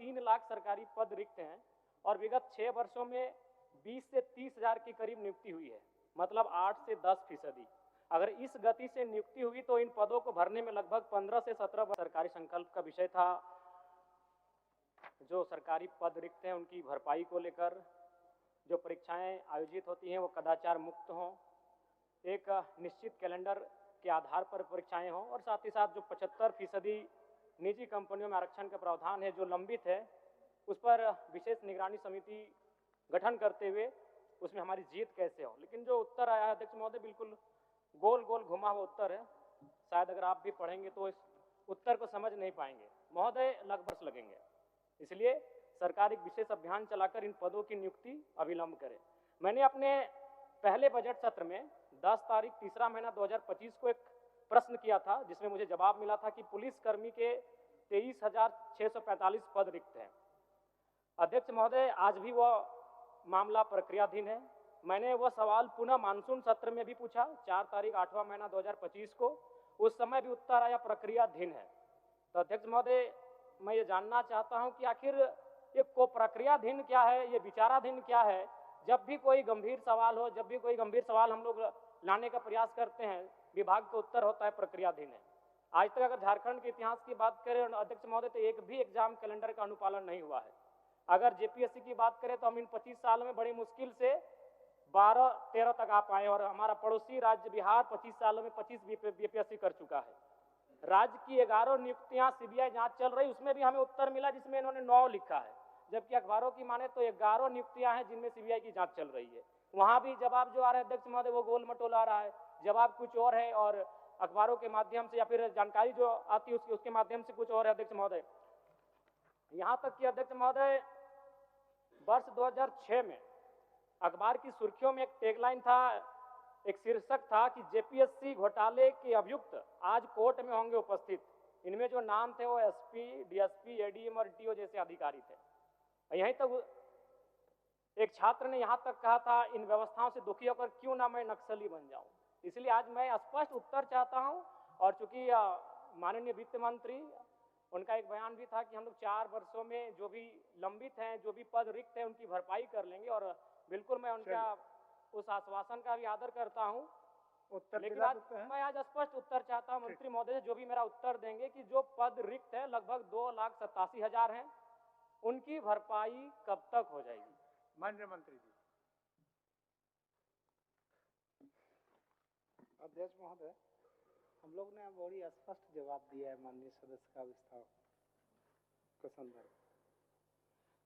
3 लाख सरकारी पद रिक्त हैं और विगत 6 वर्षों में 20 से 30 हजार के करीब नियुक्ति हुई है, मतलब 8 से 10%। अगर इस गति से नियुक्ति हुई तो इन पदों को भरने में लगभग 15 से 17 वर्ष। सरकारी संकल्प का विषय था जो सरकारी पद रिक्त हैं उनकी भरपाई को लेकर, जो परीक्षाएं आयोजित होती हैं वो कदाचार मुक्त हों, एक निश्चित कैलेंडर के आधार पर परीक्षाएं हों, और साथ ही साथ जो 75% निजी कंपनियों में आरक्षण का प्रावधान है जो लंबित है उस पर विशेष निगरानी समिति गठन करते हुए उसमें हमारी जीत कैसे हो। लेकिन जो उत्तर आया है अध्यक्ष महोदय, बिल्कुल गोल गोल घुमा हुआ उत्तर है। शायद अगर आप भी पढ़ेंगे तो इस उत्तर को समझ नहीं पाएंगे महोदय, लगभग लगेंगे। इसलिए सरकार एक विशेष अभियान चलाकर इन पदों की नियुक्ति अविलंब करे। मैंने अपने पहले बजट सत्र में 10 तारीख 3रा महीना 2025 को एक प्रश्न किया था जिसमें मुझे जवाब मिला था कि पुलिस कर्मी के 23,645 पद रिक्त हैं। अध्यक्ष महोदय, आज भी वह मामला प्रक्रियाधीन है। मैंने वह सवाल पुनः मानसून सत्र में भी पूछा 4 तारीख 8वां महीना 2025 को, उस समय भी उत्तर आया प्रक्रियाधीन है। तो अध्यक्ष महोदय, मैं ये जानना चाहता हूं कि आखिर ये को प्रक्रियाधीन क्या है, ये विचाराधीन क्या है। जब भी कोई गंभीर सवाल हो, जब भी कोई गंभीर सवाल हम लोग लाने का प्रयास करते हैं, विभाग का उत्तर होता है प्रक्रियाधीन है। आज तक अगर झारखंड के इतिहास की बात करें अध्यक्ष महोदय तो एक भी एग्जाम कैलेंडर का अनुपालन नहीं हुआ है। अगर जेपीएससी की बात करें तो हम इन 25 साल में बड़ी मुश्किल से 12-13 तक आ पाए, और हमारा पड़ोसी राज्य बिहार 25 सालों में 25 बीपीएससी कर चुका है। राज्य की 11 नियुक्तियां सीबीआई जांच चल रही, उसमें भी हमें उत्तर मिला जिसमें इन्होंने 9 लिखा है, जबकि अखबारों की माने तो 11 नियुक्तियां हैं जिनमें सीबीआई की जांच चल रही है। वहां भी जवाब जो आ रहा है अध्यक्ष महोदय वो गोल मटोल आ रहा है, जवाब कुछ और है और अखबारों के माध्यम से या फिर जानकारी जो आती है उसके माध्यम से कुछ और है अध्यक्ष महोदय। यहां तक कि अध्यक्ष महोदय वर्ष 2006 में अखबार की सुर्खियों में एक टैगलाइन था, एक शीर्षक था कि जेपीएससी घोटाले के अभियुक्त आज कोर्ट में होंगे उपस्थित। इनमें जो नाम थे वो एसपी, डीएसपी, एडीएम और टीओ जैसे अधिकारी थे। यहीं तक एक छात्र ने यहां तक कहा था, इन व्यवस्थाओं से दुखी होकर क्यों ना मैं नक्सली बन जाऊं। इसलिए आज मैं स्पष्ट उत्तर चाहता हूं, और चूंकि माननीय वित्त मंत्री उनका एक बयान भी था कि हम लोग 4 वर्षों में जो भी लंबित हैं, जो भी पद रिक्त हैं उनकी भरपाई कर लेंगे, और बिल्कुल मैं उनका उस आश्वासन का भी आदर करता हूं। लेकिन आज मैं आज स्पष्ट उत्तर चाहता हूं मंत्री महोदय से, जो भी मेरा उत्तर देंगे कि जो पद रिक्त है लगभग 2,87,000 हैं, उनकी भरपाई कब तक हो जाएगी। माननीय मंत्री जी। अध्यक्ष महोदय, हम लोग ने बड़ी स्पष्ट जवाब दिया है माननीय सदस्य का विस्तार के संदर्भ।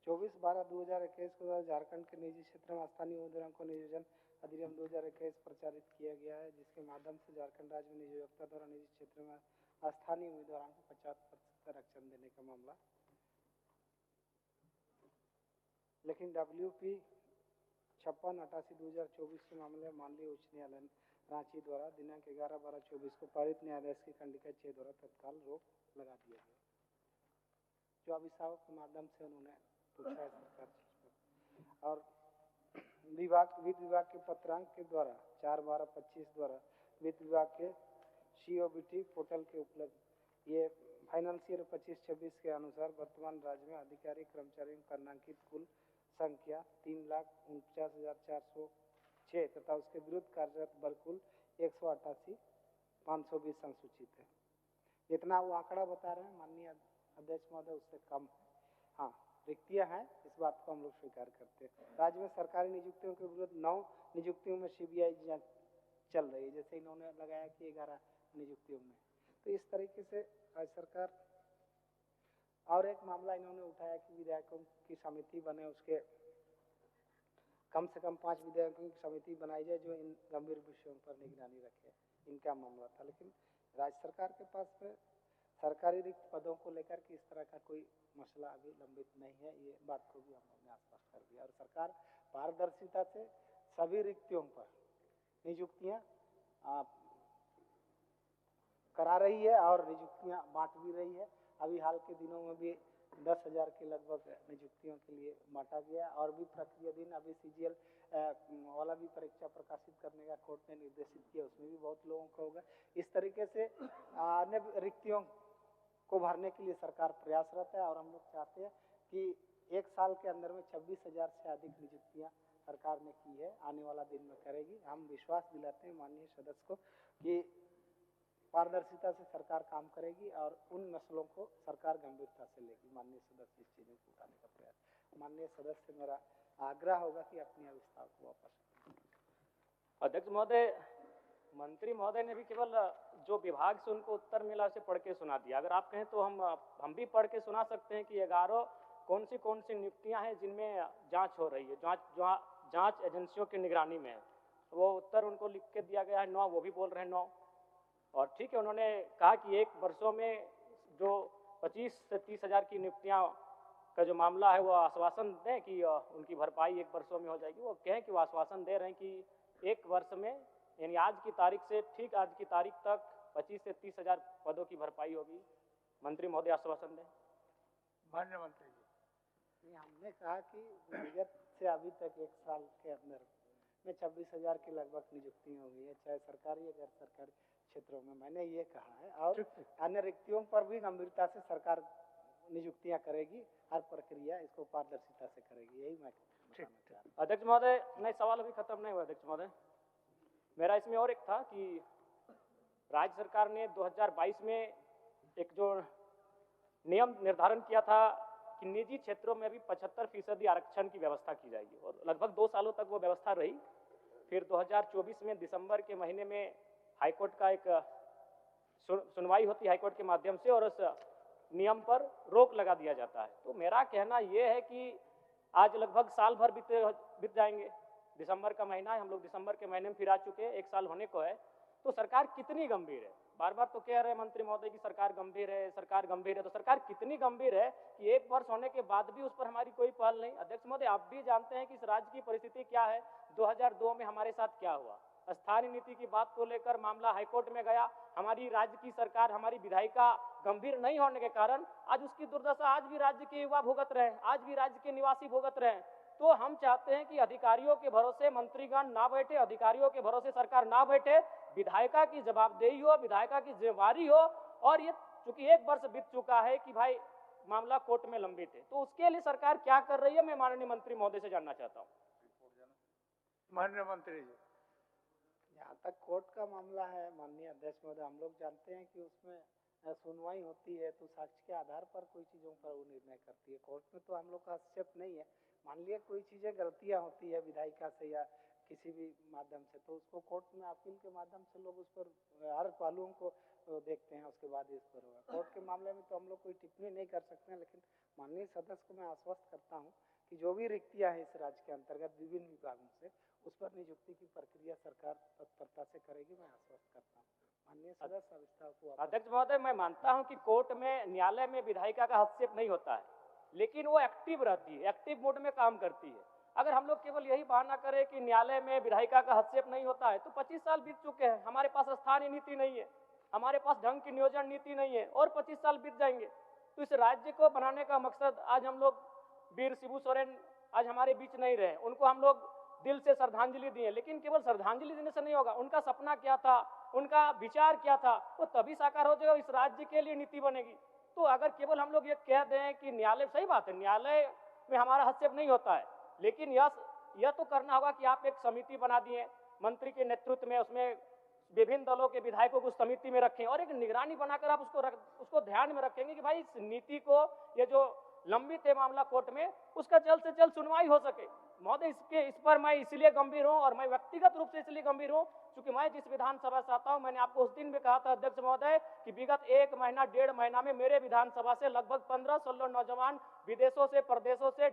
24/12/2021 को झारखंड के निजी क्षेत्र में स्थानीय उम्मीदवारों को नियोजन अधिनियम 2021 प्रचारित किया गया है, जिसके माध्यम से झारखंड राज्य में नियोक्ता द्वारा निजी क्षेत्र में स्थानीय उम्मीदवारों को 50% आरक्षण देने का मामला। लेकिन WP 5688/2024 के मामले में माननीय उच्च न्यायालय रांची द्वारा दिनांक 11/12/24 को पारित न्यायाधीश की खंडिका 6 द्वारा तत्काल रोक लगा दिया गया, जो अभिभावक के माध्यम से उन्होंने पूछा है सरकार पर। और वित्त विभाग के पत्रांक के द्वारा 4/12/25 द्वारा वित्त विभाग के COBT पोर्टल के उपलब्ध ये फाइनेंशियल 25-26 के अनुसार वर्तमान राज्य में अधिकारी कर्मचारियों का नामांकित कुल संख्या 3,49,406 तथा उसके विरुद्ध कार्यरत बरकुल 188,520 संसूचित है। जितना वो आंकड़ा बता रहे हैं माननीय अध्यक्ष महोदय उससे कम है। हाँ, रिक्तियां हैं, इस बात को हम लोग स्वीकार करते हैं। राज्य में सरकारी नियुक्तियों के विरुद्ध 9 नियुक्तियों में सीबीआई जांच चल रही है, जैसे इन्होंने लगाया कि 11 नियुक्तियों में। तो इस तरीके से राज्य सरकार, और एक मामला इन्होंने उठाया कि विधायकों की समिति बने, उसके कम से कम 5 विधायकों की समिति बनाई जाए जो इन गंभीर विषयों पर निगरानी रखे, इनका मामला था। लेकिन राज्य सरकार के पास में सरकारी रिक्त पदों को लेकर के इस तरह का कोई मसला अभी लंबित नहीं है, ये बात को भी हम लोग ने स्पष्ट कर दिया। और सरकार पारदर्शिता से सभी रिक्तियों पर नियुक्तियां करा रही है और नियुक्तियां बांट भी रही है। अभी हाल के दिनों में भी 10,000 के लगभग नियुक्तियों के लिए बांटा गया, और भी प्रक्रियाधीन अभी CGL वाला भी परीक्षा प्रकाशित करने का कोर्ट ने निर्देशित किया, उसमें भी बहुत लोगों को होगा। इस तरीके से अन्य रिक्तियों को भरने के लिए सरकार प्रयासरत है और हम लोग चाहते हैं कि 1 साल के अंदर में 26,000 से अधिक नियुक्तियां सरकार ने की है, आने वाला दिन में करेगी। हम विश्वास दिलाते हैं माननीय सदस्य को कि पारदर्शिता से सरकार काम करेगी और उन नस्लों को सरकार गंभीरता से लेगी। माननीय सदस्य इस चीज़ों को उठाने का प्रयास। माननीय सदस्य से मेरा आग्रह होगा कि अपनी अविस्तार को वापस। अध्यक्ष महोदय, मंत्री महोदय ने भी केवल जो विभाग से उनको उत्तर मिला उसे पढ़ के सुना दिया। अगर आप कहें तो हम भी पढ़ के सुना सकते हैं कि 11 कौन सी नियुक्तियां हैं जिनमें जांच हो रही है, जांच एजेंसियों की निगरानी में है। वो उत्तर उनको लिख के दिया गया है 9, वो भी बोल रहे हैं 9। और ठीक है, उन्होंने कहा कि 1 वर्षों में जो 25 से 30,000 की नियुक्तियां का जो मामला है वो आश्वासन दें कि उनकी भरपाई 1 वर्षों में हो जाएगी। वो कहें कि वो आश्वासन दे रहे हैं कि 1 वर्ष में, यानी आज की तारीख से ठीक आज की तारीख तक 25 से 30,000 पदों की भरपाई होगी। मंत्री महोदय आश्वासन दें। माननीय मंत्री जी, हमने कहा कि विगत से अभी तक 1 साल के अंदर में 26,000 के लगभग नियुक्ति हो गई है, चाहे सरकारी या गैर सरकारी क्षेत्रों में। मैंने ये कहा है और अन्य रिक्तियों पर भी गंभीरता से सरकार नियुक्तियां करेगी, हर प्रक्रिया इसको पारदर्शिता से करेगी। यही मैं बताना चाह रहा हूं। अध्यक्ष महोदय, नहीं, सवाल अभी खत्म नहीं हुआ। अध्यक्ष महोदय, मेरा इसमें और एक था कि राज्य सरकार ने 2022 में एक जो नियम निर्धारण किया था कि निजी क्षेत्रों में भी 75% आरक्षण की व्यवस्था की जाएगी, और लगभग 2 सालों तक वो व्यवस्था रही। फिर 2024 में दिसंबर के महीने में हाईकोर्ट का एक सुनवाई होती हाईकोर्ट के माध्यम से, और उस नियम पर रोक लगा दिया जाता है। तो मेरा कहना यह है कि आज लगभग साल भर बीत जाएंगे, दिसंबर का महीना है, हम लोग दिसंबर के महीने में फिर आ चुके हैं, 1 साल होने को है। तो सरकार कितनी गंभीर है? बार बार तो कह रहे हैं मंत्री महोदय की सरकार गंभीर है, सरकार गंभीर है। तो सरकार कितनी गंभीर है कि 1 वर्ष होने के बाद भी उस पर हमारी कोई पहल नहीं? अध्यक्ष महोदय, आप भी जानते हैं कि इस राज्य की परिस्थिति क्या है। 2002 में हमारे साथ क्या हुआ, स्थानीय नीति की बात को लेकर मामला हाईकोर्ट में गया। हमारी राज्य की सरकार, हमारी विधायिका गंभीर नहीं होने के कारण आज उसकी दुर्दशा आज भी राज्य के युवा भुगत रहे हैं, आज भी राज्य के निवासी भुगत रहे हैं। तो हम चाहते हैं कि अधिकारियों के भरोसे मंत्रीगण ना बैठे, अधिकारियों के भरोसे सरकार ना बैठे, विधायिका की जवाबदेही हो, विधायिका की जिम्मेवारी हो। और ये चूंकि 1 वर्ष बीत चुका है कि भाई मामला कोर्ट में लंबित है, तो उसके लिए सरकार क्या कर रही है, मैं माननीय मंत्री महोदय से जानना चाहता हूँ। माननीय मंत्री जी, यहाँ तक कोर्ट का मामला है माननीय अध्यक्ष महोदय, हम लोग जानते हैं कि उसमें सुनवाई होती है तो साक्ष्य के आधार पर कोई चीज़ों पर वो निर्णय करती है। कोर्ट में तो हम लोग का हस्तक्षेप नहीं है। मान लिया कोई चीज़ें गलतियाँ होती है विधायिका से या किसी भी माध्यम से, तो उसको कोर्ट में अपील के माध्यम से लोग उस पर हर पहलुओं को देखते हैं, उसके बाद इस पर होगा। कोर्ट के मामले में तो हम लोग कोई टिप्पणी नहीं कर सकते हैं, लेकिन माननीय सदस्य को मैं आश्वस्त करता हूँ कि जो भी रिक्तियाँ हैं इस राज्य के अंतर्गत विभिन्न विभागों से, उस पर नियुक्ति की प्रक्रिया सरकार तत्परता से करेगी, मैं आश्वस्त करता हूँ। माननीय सदस्य विस्तार को। अध्यक्ष महोदय, मैं मानता हूं कि कोर्ट में, न्यायालय में विधायिका का हस्तक्षेप नहीं होता है, लेकिन वो एक्टिव रहती है, एक्टिव मोड में काम करती है। अगर हम लोग केवल यही बहाना करें कि न्यायालय में विधायिका का हस्तक्षेप नहीं होता है, तो 25 साल बीत चुके हैं, हमारे पास स्थानीय नीति नहीं है, हमारे पास ढंग की नियोजन नीति नहीं है, और 25 साल बीत जाएंगे। तो इस राज्य को बनाने का मकसद, आज हम लोग वीर शिबू सोरेन आज हमारे बीच नहीं रहे, उनको हम लोग दिल से श्रद्धांजलि दिए, लेकिन केवल श्रद्धांजलि देने से नहीं होगा। उनका सपना क्या था, उनका विचार क्या था, वो तभी साकार हो जाएगा, इस राज्य के लिए नीति बनेगी। तो अगर केवल हम लोग ये कह दें कि न्यायालय, सही बात है न्यायालय में हमारा हस्तक्षेप नहीं होता है, लेकिन यह तो करना होगा कि आप एक समिति बना दिए मंत्री के नेतृत्व में, उसमें विभिन्न दलों के विधायकों को समिति में रखें और एक निगरानी बनाकर आप उसको ध्यान में रखेंगे कि भाई इस नीति को, ये जो लंबित है मामला कोर्ट में, उसका जल्द से जल्द सुनवाई हो सके। महोदय, इस पर मैं इसलिए गंभीर हूं, और मैं व्यक्तिगत रूप से इसलिए गंभीर हूं क्योंकि मैं जिस विधानसभा से आता हूं, मैंने आपको उस दिन भी कहा था अध्यक्ष महोदय कि विगत 1 महीना 1.5 महीना में मेरे विधानसभा से लगभग 15-16 नौजवान विदेशों से, प्रदेशों से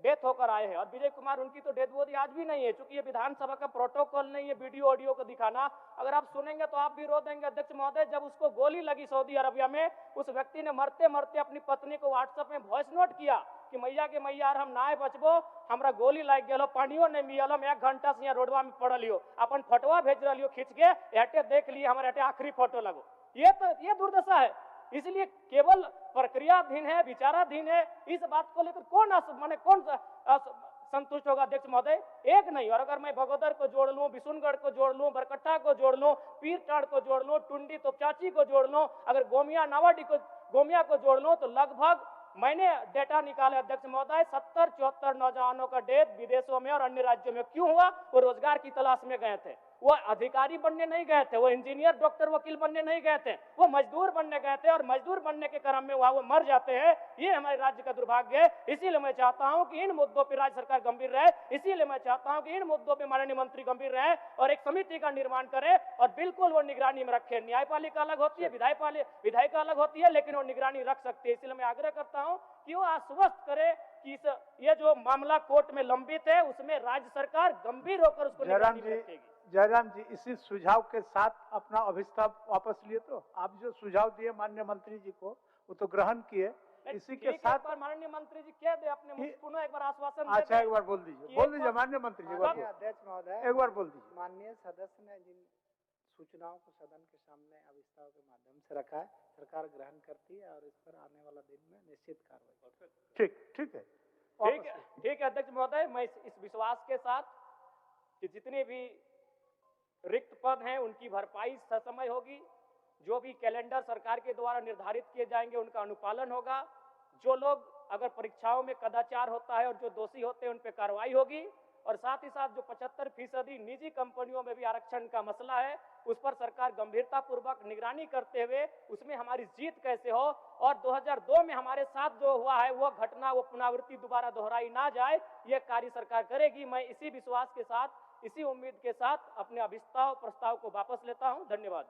डेथ होकर आए हैं, और विजय कुमार उनकी तो डेथ बॉडी आज भी नहीं है, क्योंकि ये विधानसभा का प्रोटोकॉल नहीं है वीडियो ऑडियो को दिखाना। अगर आप सुनेंगे तो आप भी रो देंगे अध्यक्ष महोदय। जब उसको गोली लगी सऊदी अरबिया में, उस व्यक्ति ने मरते मरते अपनी पत्नी को व्हाट्सएप में वॉइस नोट किया कि मैया के मैया हम नाय बचबो, हमरा गोली लग गया, पानियो नहीं मिलल, हम 1 घंटा से यहाँ रोडवा में पड़ल लियो, अपन फोटोवा भेज रही खींच के, एटे देख लिए हमारे एटे आखिरी फोटो लगो। ये दुर्दशा है। इसलिए केवल प्रक्रियाधीन है, विचाराधीन है, इस बात को लेकर कौन संतुष्ट होगा अध्यक्ष महोदय? एक नहीं। और अगर मैं बगोदर को जोड़ लूं, बिशुनगढ़ को जोड़ लूं, बरकट्ठा को जोड़ लूं, पीरटाड़ को जोड़ लूं, टुंडी तोपचाची को जोड़ लूं, अगर गोमिया नावाडी को गोमिया को जोड़ लो तो लगभग मैंने डेटा निकाला अध्यक्ष महोदय 70-74 नौजवानों का डेथ विदेशों में और अन्य राज्यों में क्यों हुआ? वो रोजगार की तलाश में गए थे, वो अधिकारी बनने नहीं गए थे, वो इंजीनियर डॉक्टर वकील बनने नहीं गए थे, वो मजदूर बनने गए थे और मजदूर बनने के क्रम में वहां वो मर जाते हैं। ये हमारे राज्य का दुर्भाग्य है। इसीलिए मैं चाहता हूं कि इन मुद्दों पर राज्य सरकार गंभीर रहे, इसीलिए मैं चाहता हूं कि इन मुद्दों पर माननीय मंत्री गंभीर रहे और एक समिति का निर्माण करे और बिल्कुल वो निगरानी में रखे। न्यायपालिका अलग होती है, विधायिका अलग होती है, लेकिन वो निगरानी रख सकती है। इसलिए मैं आग्रह करता हूं कि वो आश्वस्त करे कि ये जो मामला कोर्ट में लंबित है उसमें राज्य सरकार गंभीर होकर उसको निगरानी में रखेगी। जयराम जी, इसी सुझाव के साथ अपना अभिस्ताव वापस लिए। तो आप जो सुझाव दिए माननीय मंत्री जी को वो तो ग्रहण किए, इसी के साथ माननीय मंत्री जी कह दे अपने पुनः एक बार आश्वासन। अच्छा, एक बार बोल दीजिए माननीय मंत्री जी। अध्यक्ष महोदय, एक बार बोल दीजिए। माननीय सदस्य ने जिन सूचनाओं को सदन के सामने अभिस्ताव के माध्यम से रखा है, सरकार ग्रहण करती है और इस पर आने वाला दिन में निश्चित कार्रवाई। ठीक है ठीक है अध्यक्ष महोदय, मैं इस विश्वास के साथ कि जितने भी रिक्त पद हैं उनकी भरपाई ससमय होगी, जो भी कैलेंडर सरकार के द्वारा निर्धारित किए जाएंगे उनका अनुपालन होगा, जो लोग अगर परीक्षाओं में कदाचार होता है और जो दोषी होते हैं उन पर कार्रवाई होगी, और साथ ही साथ जो 75% निजी कंपनियों में भी आरक्षण का मसला है उस पर सरकार गंभीरता पूर्वक निगरानी करते हुए उसमें हमारी जीत कैसे हो और 2002 में हमारे साथ जो हुआ है वो घटना, वो पुनरावृत्ति दोबारा दोहराई ना जाए, ये कार्य सरकार करेगी। मैं इसी विश्वास के साथ, इसी उम्मीद के साथ अपने अभिस्ताव प्रस्ताव को वापस लेता हूं। धन्यवाद।